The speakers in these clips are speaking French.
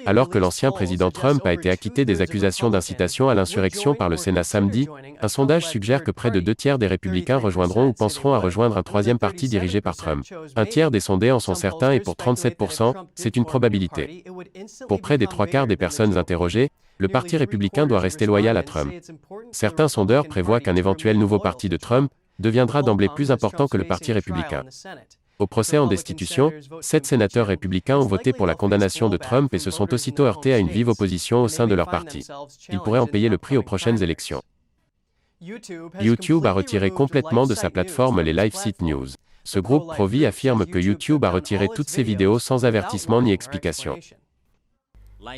Alors que l'ancien président Trump a été acquitté des accusations d'incitation à l'insurrection par le Sénat samedi, un sondage suggère que près de 2 tiers des républicains rejoindront ou penseront à rejoindre un troisième parti dirigé par Trump. Un tiers des sondés en sont certains et pour 37%, c'est une probabilité. Pour près des 3 quarts des personnes interrogées, le Parti républicain doit rester loyal à Trump. Certains sondeurs prévoient qu'un éventuel nouveau parti de Trump deviendra d'emblée plus important que le Parti républicain. Au procès en destitution, 7 sénateurs républicains ont voté pour la condamnation de Trump et se sont aussitôt heurtés à une vive opposition au sein de leur parti. Ils pourraient en payer le prix aux prochaines élections. YouTube a retiré complètement de sa plateforme les Live Site News. Ce groupe pro-vie affirme que YouTube a retiré toutes ses vidéos sans avertissement ni explication.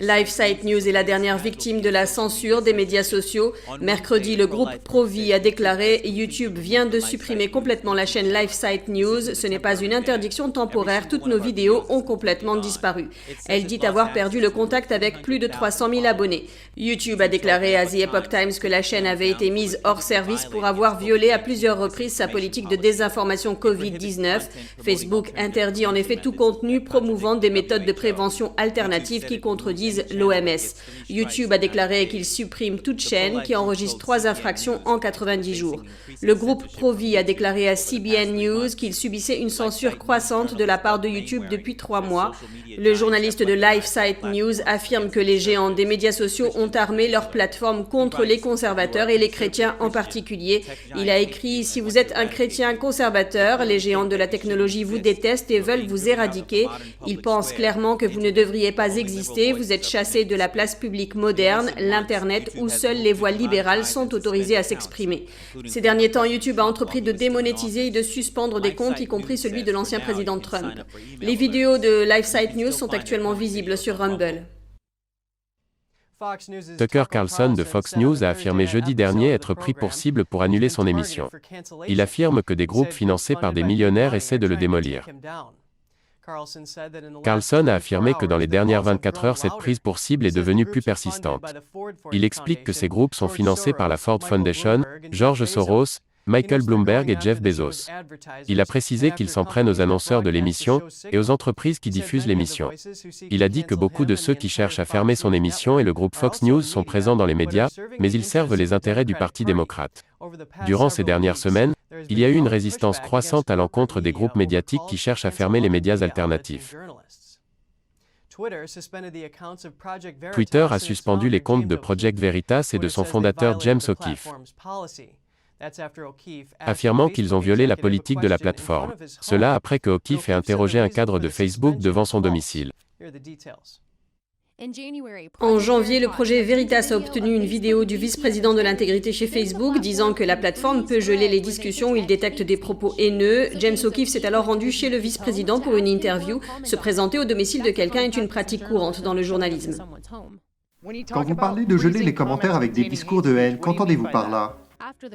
LifeSite News est la dernière victime de la censure des médias sociaux. Mercredi, le groupe Pro-vie a déclaré « YouTube vient de supprimer complètement la chaîne LifeSite News. Ce n'est pas une interdiction temporaire, toutes nos vidéos ont complètement disparu. » Elle dit avoir perdu le contact avec plus de 300 000 abonnés. YouTube a déclaré à The Epoch Times que la chaîne avait été mise hors service pour avoir violé à plusieurs reprises sa politique de désinformation Covid-19. Facebook interdit en effet tout contenu promouvant des méthodes de prévention alternatives qui contredisent l'OMS. YouTube a déclaré qu'il supprime toute chaîne qui enregistre 3 infractions en 90 jours. Le groupe Pro-vie a déclaré à CBN News qu'il subissait une censure croissante de la part de YouTube depuis 3 mois. Le journaliste de LifeSite News affirme que les géants des médias sociaux ont armé leur plateforme contre les conservateurs et les chrétiens en particulier. Il a écrit « Si vous êtes un chrétien conservateur, les géants de la technologie vous détestent et veulent vous éradiquer. Ils pensent clairement que vous ne devriez pas exister. Vous êtes chassé de la place publique moderne, l'Internet, où seules les voix libérales sont autorisées à s'exprimer. » Ces derniers temps, YouTube a entrepris de démonétiser et de suspendre des comptes, y compris celui de l'ancien président Trump. Les vidéos de LifeSite News sont actuellement visibles sur Rumble. Tucker Carlson de Fox News a affirmé jeudi dernier être pris pour cible pour annuler son émission. Il affirme que des groupes financés par des millionnaires essaient de le démolir. Carlson a affirmé que dans les dernières 24 heures, cette prise pour cible est devenue plus persistante. Il explique que ces groupes sont financés par la Ford Foundation, George Soros, Michael Bloomberg et Jeff Bezos. Il a précisé qu'ils s'en prennent aux annonceurs de l'émission et aux entreprises qui diffusent l'émission. Il a dit que beaucoup de ceux qui cherchent à fermer son émission et le groupe Fox News sont présents dans les médias, mais ils servent les intérêts du Parti démocrate. Durant ces dernières semaines, il y a eu une résistance croissante à l'encontre des groupes médiatiques qui cherchent à fermer les médias alternatifs. Twitter a suspendu les comptes de Project Veritas et de son fondateur James O'Keefe, affirmant qu'ils ont violé la politique de la plateforme. Cela après que O'Keefe ait interrogé un cadre de Facebook devant son domicile. En janvier, le projet Veritas a obtenu une vidéo du vice-président de l'intégrité chez Facebook disant que la plateforme peut geler les discussions où il détecte des propos haineux. James O'Keefe s'est alors rendu chez le vice-président pour une interview. Se présenter au domicile de quelqu'un est une pratique courante dans le journalisme. Quand vous parlez de geler les commentaires avec des discours de haine, qu'entendez-vous par là ?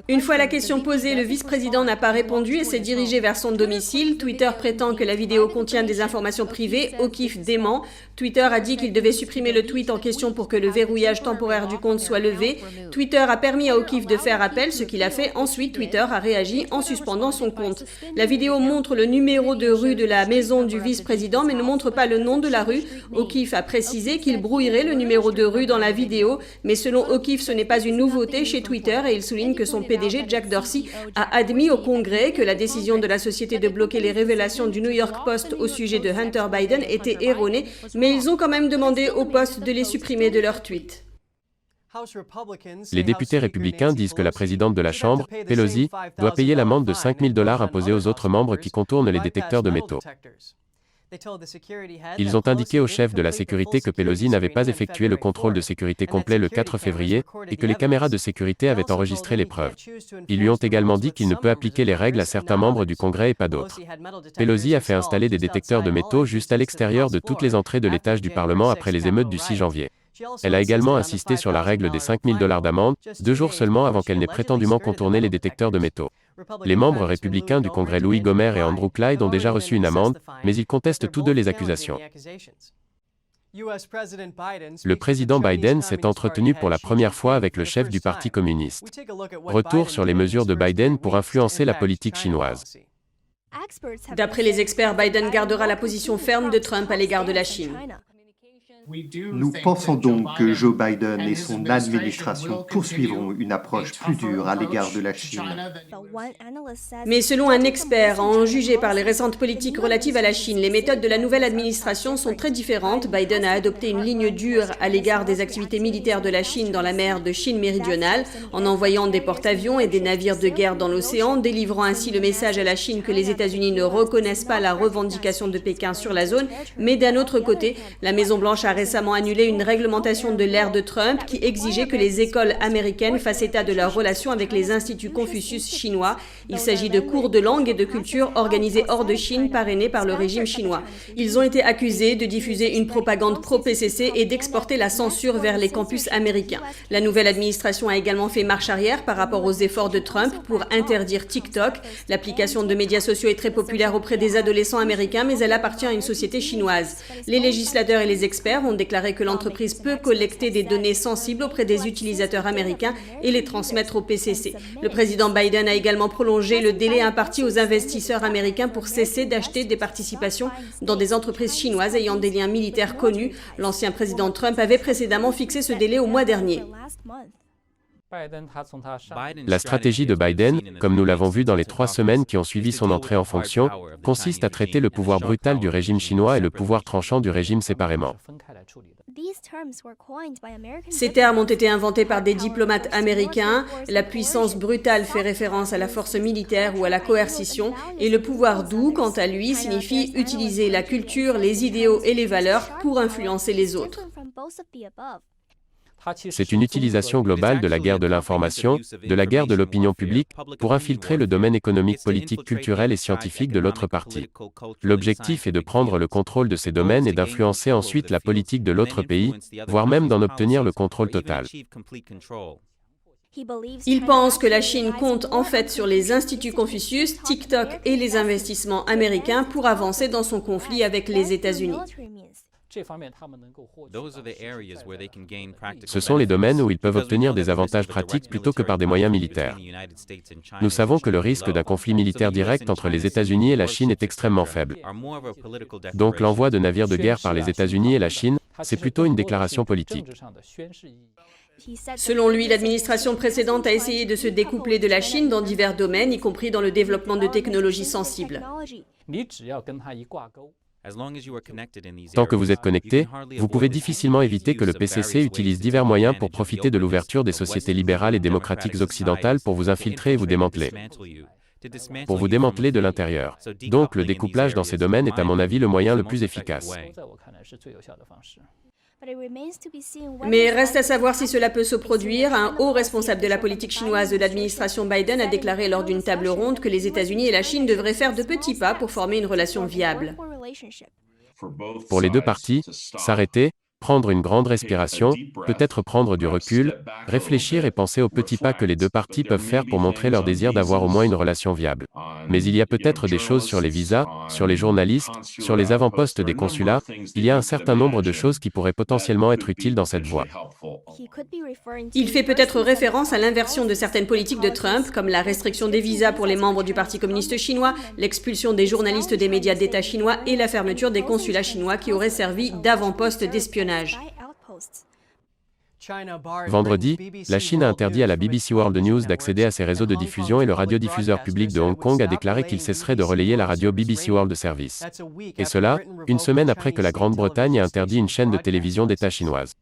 Une fois la question posée, le vice-président n'a pas répondu et s'est dirigé vers son domicile. Twitter prétend que la vidéo contient des informations privées. O'Keefe dément. Twitter a dit qu'il devait supprimer le tweet en question pour que le verrouillage temporaire du compte soit levé. Twitter a permis à O'Keefe de faire appel, ce qu'il a fait. Ensuite, Twitter a réagi en suspendant son compte. La vidéo montre le numéro de rue de la maison du vice-président, mais ne montre pas le nom de la rue. O'Keefe a précisé qu'il brouillerait le numéro de rue dans la vidéo, mais selon O'Keefe, ce n'est pas une nouveauté chez Twitter et il souligne que son PDG, Jack Dorsey, a admis au Congrès que la décision de la société de bloquer les révélations du New York Post au sujet de Hunter Biden était erronée, mais ils ont quand même demandé au Post de les supprimer de leurs tweets. Les députés républicains disent que la présidente de la Chambre, Pelosi, doit payer l'amende de $5 000 imposée aux autres membres qui contournent les détecteurs de métaux. Ils ont indiqué au chef de la sécurité que Pelosi n'avait pas effectué le contrôle de sécurité complet le 4 février et que les caméras de sécurité avaient enregistré les preuves. Ils lui ont également dit qu'il ne peut appliquer les règles à certains membres du Congrès et pas d'autres. Pelosi a fait installer des détecteurs de métaux juste à l'extérieur de toutes les entrées de l'étage du Parlement après les émeutes du 6 janvier. Elle a également insisté sur la règle des $5 000 d'amende, 2 jours seulement avant qu'elle n'ait prétendument contourné les détecteurs de métaux. Les membres républicains du Congrès Louis Gohmert et Andrew Clyde ont déjà reçu une amende, mais ils contestent tous deux les accusations. Le président Biden s'est entretenu pour la première fois avec le chef du Parti communiste. Retour sur les mesures de Biden pour influencer la politique chinoise. D'après les experts, Biden gardera la position ferme de Trump à l'égard de la Chine. Nous pensons donc que Joe Biden et son administration poursuivront une approche plus dure à l'égard de la Chine. Mais selon un expert, à en juger par les récentes politiques relatives à la Chine, les méthodes de la nouvelle administration sont très différentes. Biden a adopté une ligne dure à l'égard des activités militaires de la Chine dans la mer de Chine méridionale, en envoyant des porte-avions et des navires de guerre dans l'océan, délivrant ainsi le message à la Chine que les États-Unis ne reconnaissent pas la revendication de Pékin sur la zone. Mais d'un autre côté, la Maison-Blanche a récemment annulé une réglementation de l'ère de Trump qui exigeait que les écoles américaines fassent état de leurs relations avec les instituts Confucius chinois. Il s'agit de cours de langue et de culture organisés hors de Chine, parrainés par le régime chinois. Ils ont été accusés de diffuser une propagande pro-PCC et d'exporter la censure vers les campus américains. La nouvelle administration a également fait marche arrière par rapport aux efforts de Trump pour interdire TikTok. L'application de médias sociaux est très populaire auprès des adolescents américains, mais elle appartient à une société chinoise. Les législateurs et les experts ont déclaré que l'entreprise peut collecter des données sensibles auprès des utilisateurs américains et les transmettre au PCC. Le président Biden a également prolongé le délai imparti aux investisseurs américains pour cesser d'acheter des participations dans des entreprises chinoises ayant des liens militaires connus. L'ancien président Trump avait précédemment fixé ce délai au mois dernier. La stratégie de Biden, comme nous l'avons vu dans les 3 semaines qui ont suivi son entrée en fonction, consiste à traiter le pouvoir brutal du régime chinois et le pouvoir tranchant du régime séparément. Ces termes ont été inventés par des diplomates américains. La puissance brutale fait référence à la force militaire ou à la coercition, et le pouvoir doux, quant à lui, signifie utiliser la culture, les idéaux et les valeurs pour influencer les autres. C'est une utilisation globale de la guerre de l'information, de la guerre de l'opinion publique, pour infiltrer le domaine économique, politique, culturel et scientifique de l'autre partie. L'objectif est de prendre le contrôle de ces domaines et d'influencer ensuite la politique de l'autre pays, voire même d'en obtenir le contrôle total. Il pense que la Chine compte en fait sur les instituts Confucius, TikTok et les investissements américains pour avancer dans son conflit avec les États-Unis. Ce sont les domaines où ils peuvent obtenir des avantages pratiques plutôt que par des moyens militaires. Nous savons que le risque d'un conflit militaire direct entre les États-Unis et la Chine est extrêmement faible. Donc l'envoi de navires de guerre par les États-Unis et la Chine, c'est plutôt une déclaration politique. Selon lui, l'administration précédente a essayé de se découpler de la Chine dans divers domaines, y compris dans le développement de technologies sensibles. Tant que vous êtes connecté, vous pouvez difficilement éviter que le PCC utilise divers moyens pour profiter de l'ouverture des sociétés libérales et démocratiques occidentales pour vous infiltrer et vous démanteler. Pour vous démanteler de l'intérieur. Donc le découplage dans ces domaines est à mon avis le moyen le plus efficace. Mais reste à savoir si cela peut se produire. Un haut responsable de la politique chinoise de l'administration Biden a déclaré lors d'une table ronde que les États-Unis et la Chine devraient faire de petits pas pour former une relation viable. Pour les deux parties, s'arrêter, prendre une grande respiration, peut-être prendre du recul, réfléchir et penser aux petits pas que les deux parties peuvent faire pour montrer leur désir d'avoir au moins une relation viable. Mais il y a peut-être des choses sur les visas, sur les journalistes, sur les avant-postes des consulats, il y a un certain nombre de choses qui pourraient potentiellement être utiles dans cette voie. Il fait peut-être référence à l'inversion de certaines politiques de Trump, comme la restriction des visas pour les membres du Parti communiste chinois, l'expulsion des journalistes des médias d'État chinois et la fermeture des consulats chinois qui auraient servi d'avant-poste d'espionnage. Vendredi, la Chine a interdit à la BBC World News d'accéder à ses réseaux de diffusion et le radiodiffuseur public de Hong Kong a déclaré qu'il cesserait de relayer la radio BBC World Service. Et cela, une semaine après que la Grande-Bretagne ait interdit une chaîne de télévision d'État chinoise.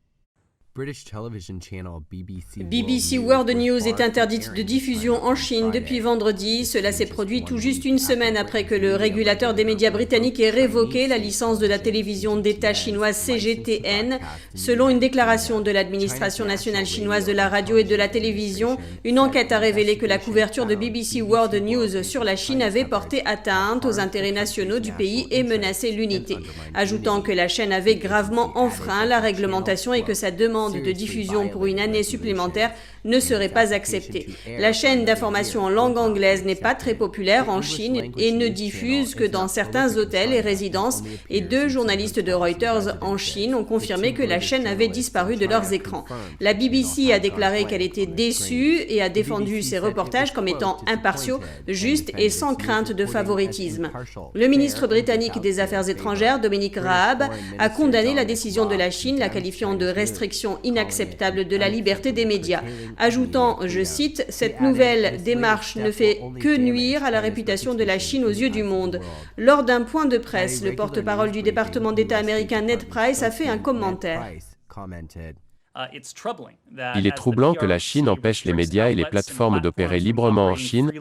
BBC World News est interdite de diffusion en Chine depuis vendredi. Cela s'est produit tout juste une semaine après que le régulateur des médias britanniques ait révoqué la licence de la télévision d'État chinoise CGTN. Selon une déclaration de l'administration nationale chinoise de la radio et de la télévision, une enquête a révélé que la couverture de BBC World News sur la Chine avait porté atteinte aux intérêts nationaux du pays et menacé l'unité, ajoutant que la chaîne avait gravement enfreint la réglementation et que sa demande de diffusion pour une année supplémentaire ne serait pas acceptée. La chaîne d'information en langue anglaise n'est pas très populaire en Chine et ne diffuse que dans certains hôtels et résidences, et 2 journalistes de Reuters en Chine ont confirmé que la chaîne avait disparu de leurs écrans. La BBC a déclaré qu'elle était déçue et a défendu ses reportages comme étant impartiaux, justes et sans crainte de favoritisme. Le ministre britannique des Affaires étrangères, Dominic Raab, a condamné la décision de la Chine, la qualifiant de restriction inacceptable de la liberté des médias, ajoutant, je cite, « Cette nouvelle démarche ne fait que nuire à la réputation de la Chine aux yeux du monde ». Lors d'un point de presse, le porte-parole du département d'État américain Ned Price a fait un commentaire. Il est troublant que la Chine empêche les médias et les plateformes d'opérer librement en Chine,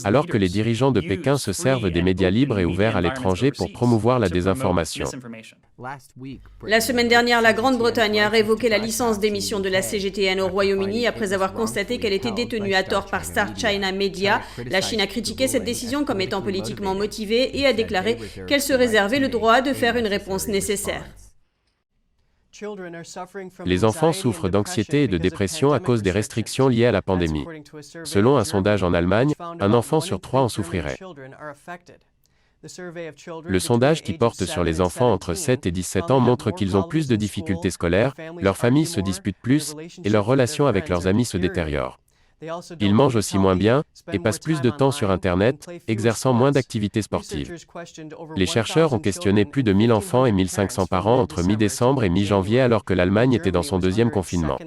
alors que les dirigeants de Pékin se servent des médias libres et ouverts à l'étranger pour promouvoir la désinformation. La semaine dernière, la Grande-Bretagne a révoqué la licence d'émission de la CGTN au Royaume-Uni après avoir constaté qu'elle était détenue à tort par Star China Media. La Chine a critiqué cette décision comme étant politiquement motivée et a déclaré qu'elle se réservait le droit de faire une réponse nécessaire. Les enfants souffrent d'anxiété et de dépression à cause des restrictions liées à la pandémie. Selon un sondage en Allemagne, un enfant sur 3 en souffrirait. Le sondage qui porte sur les enfants entre 7 et 17 ans montre qu'ils ont plus de difficultés scolaires, leurs familles se disputent plus, et leurs relations avec leurs amis se détériorent. Ils mangent aussi moins bien, et passent plus de temps sur Internet, exerçant moins d'activités sportives. Les chercheurs ont questionné plus de 1000 enfants et 1500 parents entre mi-décembre et mi-janvier alors que l'Allemagne était dans son 2e confinement.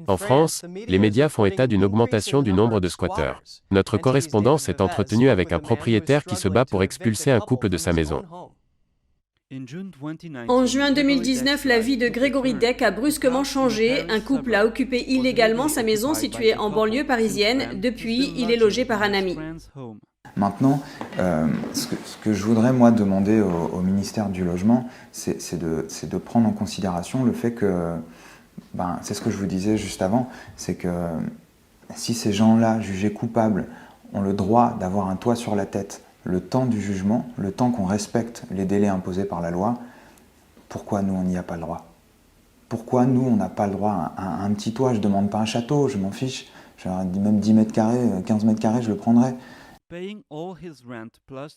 En France, les médias font état d'une augmentation du nombre de squatteurs. Notre correspondant s'est entretenu avec un propriétaire qui se bat pour expulser un couple de sa maison. En juin 2019, la vie de Gregory Deck a brusquement changé. Un couple a occupé illégalement sa maison située en banlieue parisienne. Depuis, il est logé par un ami. Maintenant, ce que je voudrais moi demander au ministère du Logement, c'est de prendre en considération le fait que, c'est ce que je vous disais juste avant, c'est que si ces gens-là, jugés coupables, ont le droit d'avoir un toit sur la tête, le temps du jugement, le temps qu'on respecte les délais imposés par la loi, pourquoi nous on n'y a pas le droit? Pourquoi nous on n'a pas le droit à un petit toit? Je ne demande pas un château, je m'en fiche, même 10 mètres carrés, 15 mètres carrés, je le prendrais.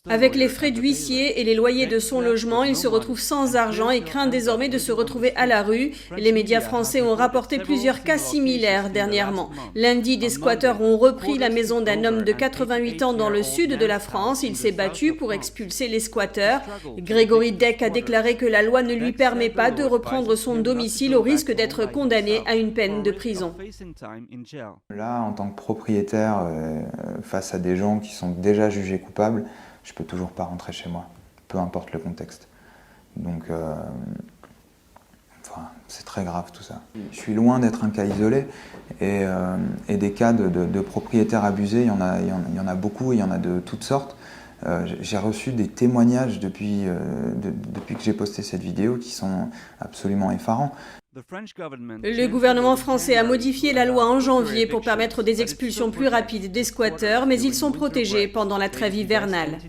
Avec les frais d'huissier et les loyers de son logement, il se retrouve sans argent et craint désormais de se retrouver à la rue. Les médias français ont rapporté plusieurs cas similaires dernièrement. Lundi, des squatteurs ont repris la maison d'un homme de 88 ans dans le sud de la France. Il s'est battu pour expulser les squatteurs. Gregory Deck a déclaré que la loi ne lui permet pas de reprendre son domicile au risque d'être condamné à une peine de prison. Là, en tant que propriétaire, face à des gens qui sont déjà jugés coupables, je peux toujours pas rentrer chez moi, peu importe le contexte. Donc, c'est très grave tout ça. Je suis loin d'être un cas isolé et des cas de propriétaires abusés, il y en a beaucoup, il y en a de toutes sortes. J'ai reçu des témoignages depuis que j'ai posté cette vidéo qui sont absolument effarants. Le gouvernement français a modifié la loi en janvier pour permettre des expulsions plus rapides des squatteurs, mais ils sont protégés pendant la trêve hivernale.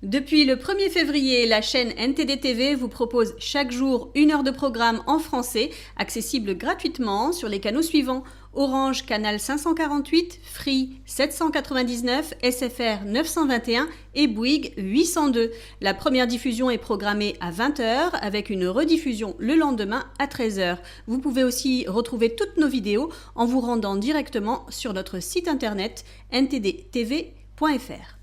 Depuis le 1er février, la chaîne NTD TV vous propose chaque jour 1 heure de programme en français, accessible gratuitement sur les canaux suivants: Orange canal 548, Free 799, SFR 921 et Bouygues 802. La première diffusion est programmée à 20h avec une rediffusion le lendemain à 13h. Vous pouvez aussi retrouver toutes nos vidéos en vous rendant directement sur notre site internet ntdtv.fr.